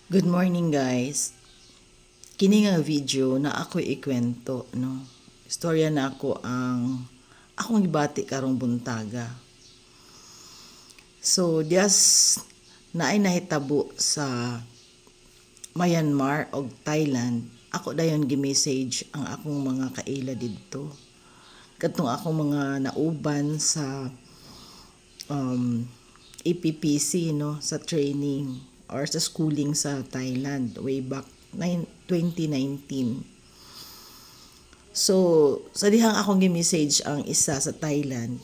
Good morning guys. Kini nga video na ako ikwento no. Istorya na ako ang akong gibati karong buntaga. So just naay nahitabo sa Myanmar o Thailand. Ako dayon gi-message ang akong mga kaila didto. Katong akong mga nauban sa APPC no, sa training or sa schooling sa Thailand way back 2019. So, sa dihang akong gi-message ang isa sa Thailand,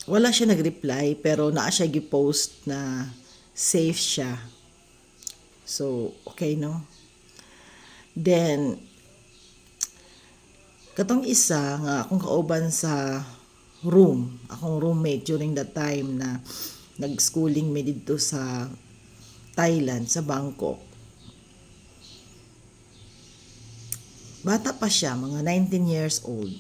wala siya nag-reply pero naa siya gi-post na safe siya. So, okay no? Then, katong isa nga akong kauban sa room, akong roommate during that time na nag-schooling me dito sa Thailand, sa Bangkok. Bata pa siya, mga 19 years old.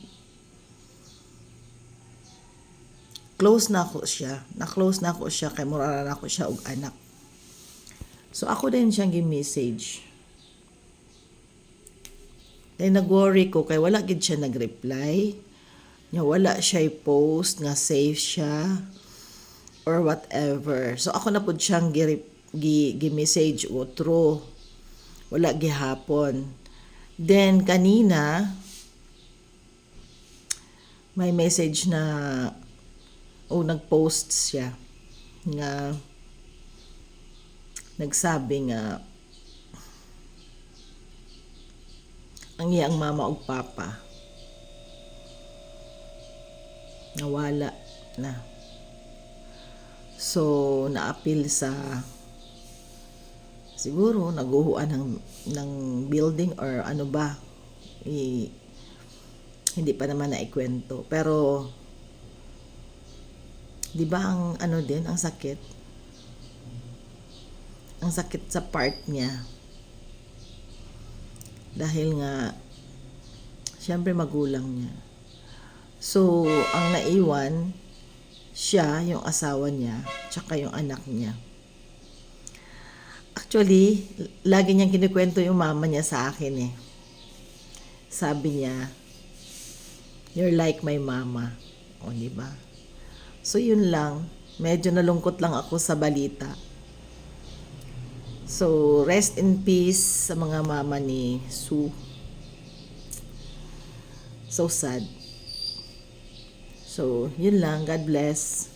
Na-close na ako siya, kay murara na ako siya og anak. So ako din siyang gi-message. Then nag-worry ko kay wala gid siya nag-reply. Nya wala siya post nga safe siya or whatever. So ako na pud siyang gi-message o true. Wala gihapon. Then kanina may message na nag-post siya nga nagsabi nga ang iyang mama ug papa nawala na. So naapil sa siguro naguhuan ng building or ano ba, hindi pa naman naikwento, pero di ba ang ano din, ang sakit sa part niya dahil nga syempre magulang niya. So ang naiwan siya, yung asawa niya, tsaka yung anak niya. Actually, lagi niyang kinikwento yung mama niya sa akin eh. Sabi niya, "You're like my mama." O, di ba? So yun lang, medyo nalungkot lang ako sa balita. So rest in peace sa mga mama ni Sue. So sad. So yun lang, God bless.